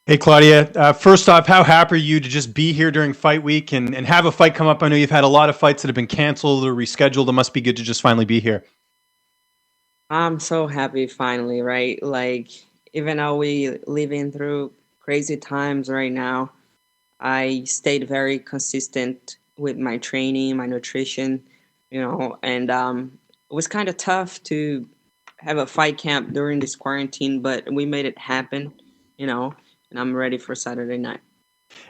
Hey, Claudia. First off, how happy are you to just be here during fight week and have a fight come up? I know you've had a lot of fights that have been canceled or rescheduled. It must be good to just finally be here. I'm so happy finally, right? Like, even though we living through crazy times right now, I stayed very consistent with my training, my nutrition, and it was kind of tough to have a fight camp during this quarantine, but we made it happen, you know, and I'm ready for Saturday night.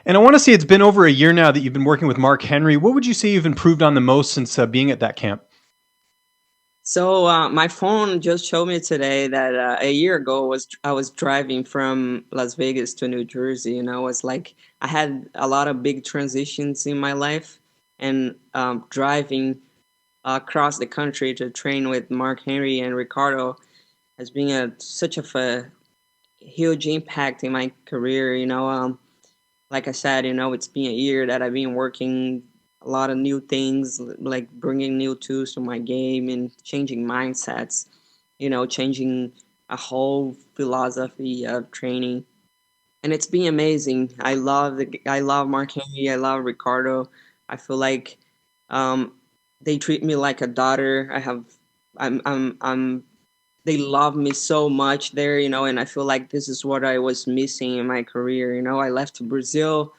And I want to say it's been over a year now that you've been working with Mark Henry. What would you say you've improved on the most since being at that camp? So my phone just showed me today that a year ago was I was driving from Las Vegas to New Jersey. It's like I had a lot of big transitions in my life, and driving across the country to train with Mark Henry and Ricardo has been such of a huge impact in my career. Like I said, it's been a year that I've been working a lot of new things, like bringing new tools to my game and changing mindsets, changing a whole philosophy of training. And it's been amazing. I love Mark Henry. I love Ricardo. I feel like um, they treat me like a daughter. I'm they love me so much there, and I feel like this is what I was missing in my career. I left Brazil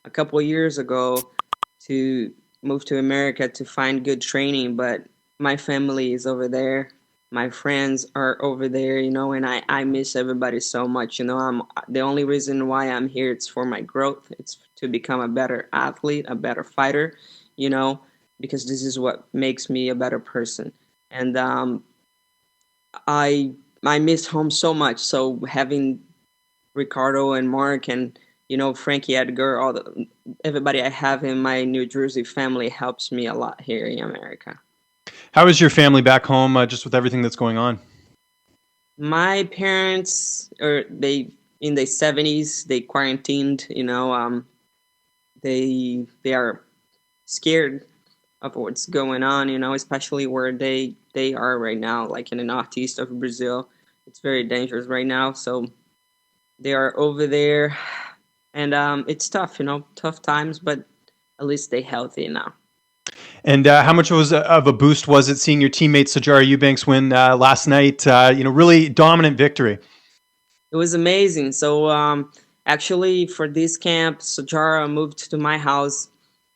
a couple of years ago to move to America to find good training, but my family is over there. My friends are over there, and I miss everybody so much. I'm the only reason why I'm here. It's for my growth. It's to become a better athlete, a better fighter, you know, because this is what makes me a better person. And I I miss home so much. So having Ricardo and Mark and Frankie Edgar, everybody I have in my New Jersey family helps me a lot here in America. How is your family back home, just with everything that's going on? My parents are they in their 70s. They quarantined. They are scared of what's going on. Especially where they are right now, like in the northeast of Brazil. It's very dangerous right now. So they are over there, and it's tough. Tough times, but at least they healthy now. And how much of a boost was it seeing your teammate Sajara Eubanks win last night? Really dominant victory. It was amazing. So actually, for this camp, Sajara moved to my house,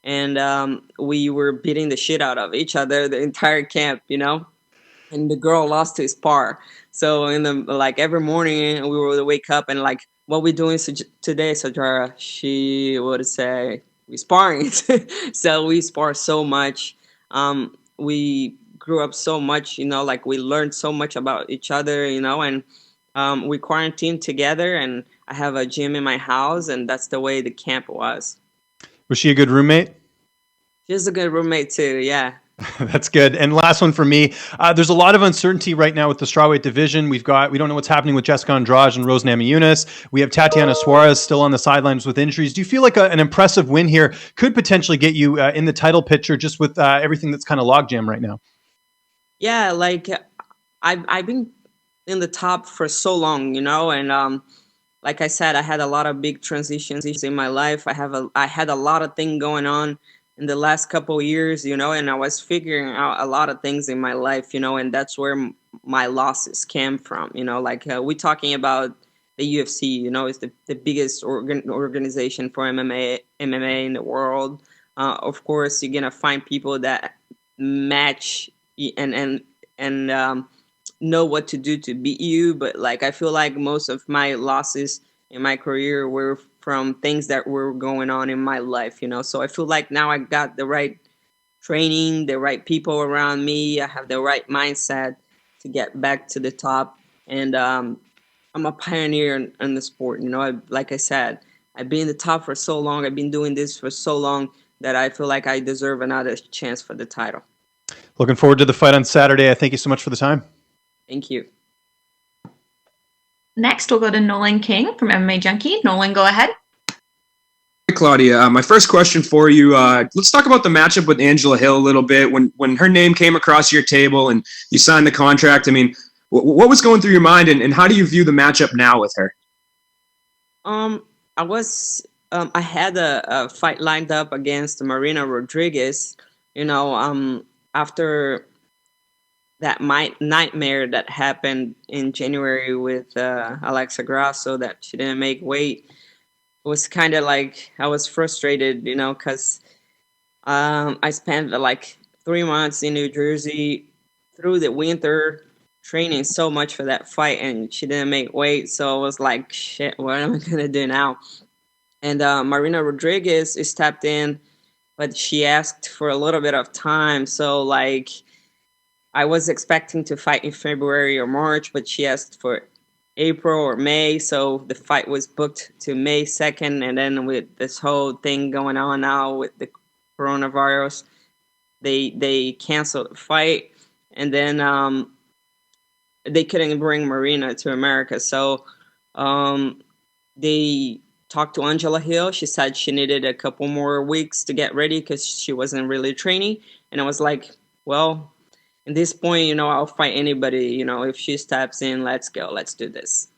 and we were beating the shit out of each other the entire camp. And the girl lost to spar. So in the like every morning, we would wake up and like, what we doing today, Sajara? She would say we sparring. So we spar so much. We grew up so much. Like we learned so much about each other. And we quarantined together, and I have a gym in my house, and that's the way the camp was. Was she a good roommate? She's a good roommate too. Yeah. That's good. And last one for me. There's a lot of uncertainty right now with the strawweight division. We don't know what's happening with Jessica Andrade and Rose Namajunas. We have Tatiana Suarez still on the sidelines with injuries. Do you feel like an impressive win here could potentially get you in the title picture, just with everything that's kind of logjam right now? Yeah, like I've been in the top for so long, and like I said, I had a lot of big transitions in my life. I had a lot of things going on in the last couple of years, and I was figuring out a lot of things in my life, and that's where my losses came from, like we're talking about the UFC, it's the biggest organization for MMA in the world. Of course, you're gonna find people that match and know what to do to beat you, but like I feel like most of my losses in my career were from things that were going on in my life, so I feel like now I got the right training, the right people around me, I have the right mindset to get back to the top. And I'm a pioneer in the sport. Like I said, I've been in the top for so long, I've been doing this for so long, that I feel like I deserve another chance for the title. Looking forward to the fight on Saturday. I thank you so much for the time. Thank you. Next, we'll go to Nolan King from MMA Junkie. Nolan, go ahead. Hey, Claudia, my first question for you. Let's talk about the matchup with Angela Hill a little bit. When her name came across your table and you signed the contract, I mean, what was going through your mind, and how do you view the matchup now with her? I was I had a fight lined up against Marina Rodriguez. You know, after that my nightmare that happened in January with Alexa Grasso that she didn't make weight, it was kind of like I was frustrated, you know, because I spent like 3 months in New Jersey through the winter training so much for that fight, and she didn't make weight. So I was like, shit, what am I gonna do now? And Marina Rodriguez stepped in, but she asked for a little bit of time. So like I was expecting to fight in February or March, but she asked for April or May. So the fight was booked to May 2nd. And then with this whole thing going on now with the coronavirus, they canceled the fight. And then they couldn't bring Marina to America. So um, they talked to Angela Hill. She said she needed a couple more weeks to get ready because she wasn't really training. And I was like, well, at this point, you know, I'll fight anybody. You know, if she steps in, let's go. Let's do this.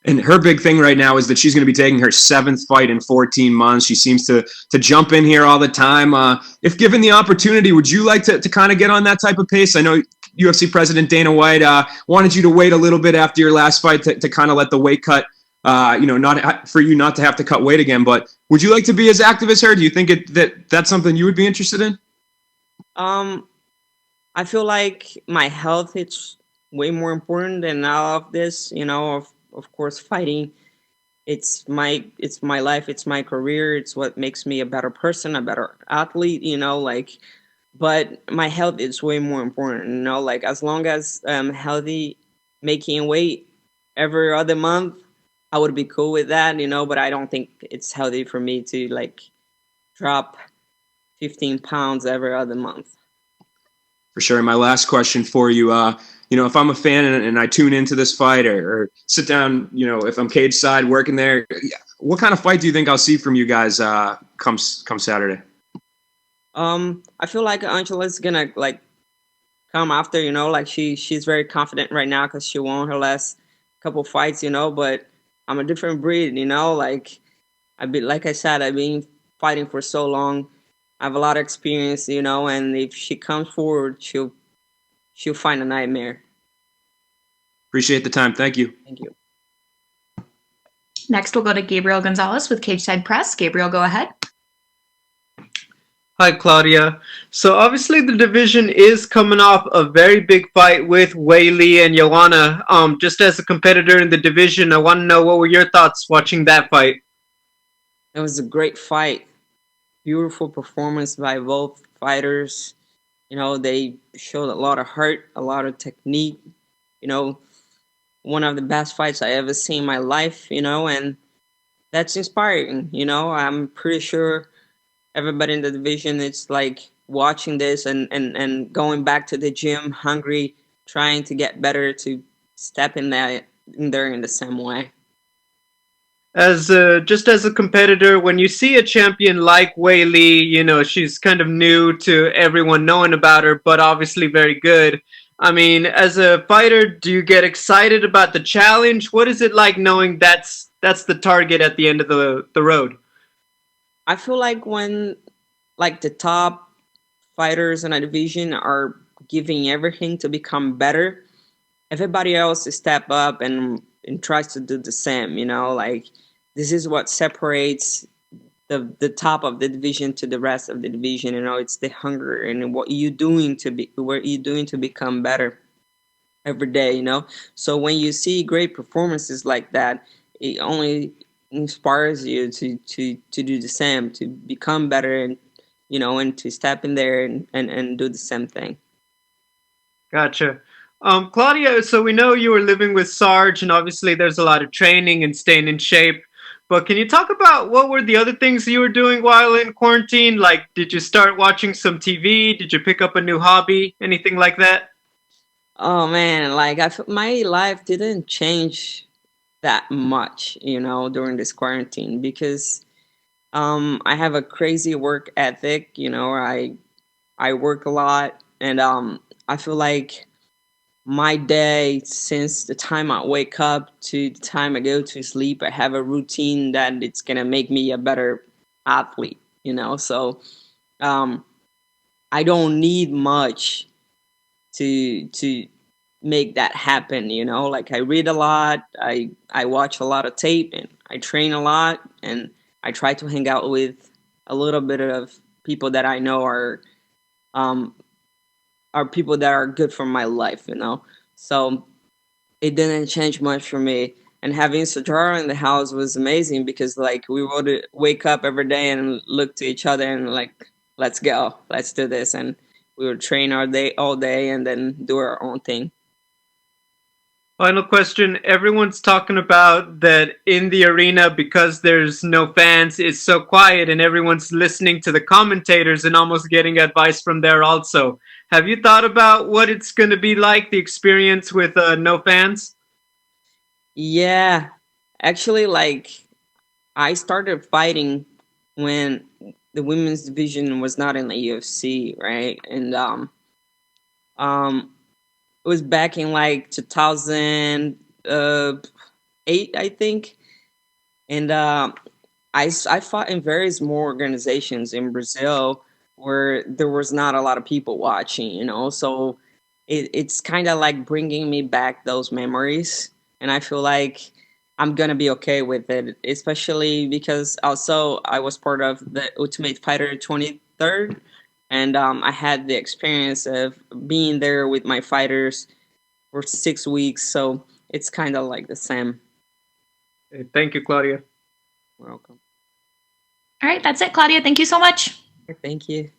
And her big thing right now is that she's going to be taking her 7th fight in 14 months. She seems to jump in here all the time. If given the opportunity, would you like to kind of get on that type of pace? I know UFC President Dana White wanted you to wait a little bit after your last fight to kind of let the weight cut, not for you not to have to cut weight again. But would you like to be as active as her? Do you think that's something you would be interested in? I feel like my health is way more important than all of this. You know, of course, fighting. It's my life. It's my career. It's what makes me a better person, a better athlete. You know, like, but my health is way more important. You know, like as long as I'm healthy, making weight every other month, I would be cool with that. You know, but I don't think it's healthy for me to like drop 15 pounds every other month. For sure. My last question for you, if I'm a fan and I tune into this fight or sit down, if I'm cage side working there, what kind of fight do you think I'll see from you guys come Saturday? I feel like Angela's gonna like come after, you know, like she's very confident right now because she won her last couple fights, you know. But I'm a different breed, you know. Like I said, I've been fighting for so long. I have a lot of experience, you know. And if she comes forward, she'll find a nightmare. Appreciate the time. Thank you. Thank you. Next, we'll go to Gabriel Gonzalez with Cage Side Press. Gabriel, go ahead. Hi, Claudia. So obviously the division is coming off a very big fight with Weili and Joanna. Just as a competitor in the division, I want to know what were your thoughts watching that fight? It was a great fight. Beautiful performance by both fighters. You know, they showed a lot of heart, a lot of technique. You know, one of the best fights I ever seen in my life, you know, and that's inspiring. You know, I'm pretty sure everybody in the division is like watching this and going back to the gym hungry, trying to get better to step in there in the same way. Just as a competitor, when you see a champion like Weili, she's kind of new to everyone knowing about her, but obviously very good. I mean, as a fighter, do you get excited about the challenge? What is it like knowing that's the target at the end of the road? I feel like when like the top fighters in a division are giving everything to become better, everybody else step up and tries to do the same, you know, like this is what separates the top of the division to the rest of the division. You know, it's the hunger and what you doing to become better every day, you know. So when you see great performances like that, it only inspires you to do the same, to become better, and you know, and to step in there and do the same thing. Gotcha. Claudia, so we know you were living with Sarge, and obviously there's a lot of training and staying in shape. But can you talk about what were the other things you were doing while in quarantine? Like, did you start watching some TV? Did you pick up a new hobby? Anything like that? Oh man, like my life didn't change that much, you know, during this quarantine because I have a crazy work ethic. You know, I work a lot, and I feel like my day, since the time I wake up to the time I go to sleep, I have a routine that it's gonna make me a better athlete, you know. So I don't need much to make that happen, you know. Like I read a lot, I watch a lot of tape, and I train a lot, and I try to hang out with a little bit of people that I know um are people that are good for my life, you know. So it didn't change much for me. And having Sajara in the house was amazing because like we would wake up every day and look to each other and like, let's go, let's do this, and we would train our day all day and then do our own thing. Final question. Everyone's talking about that in the arena because there's no fans, it's so quiet and everyone's listening to the commentators and almost getting advice from there also. Have you thought about what it's going to be like, the experience with no fans? Yeah, actually, like I started fighting when the women's division was not in the UFC, right? And it was back in like 2008, I think. And I fought in various more organizations in Brazil where there was not a lot of people watching, you know. So it's kind of like bringing me back those memories, and I feel like I'm gonna be okay with it, especially because also I was part of the Ultimate Fighter 23rd, and I had the experience of being there with my fighters for 6 weeks, so it's kind of like the same. Thank you, Claudia. Welcome. All right, that's it, Claudia. Thank you so much. Thank you.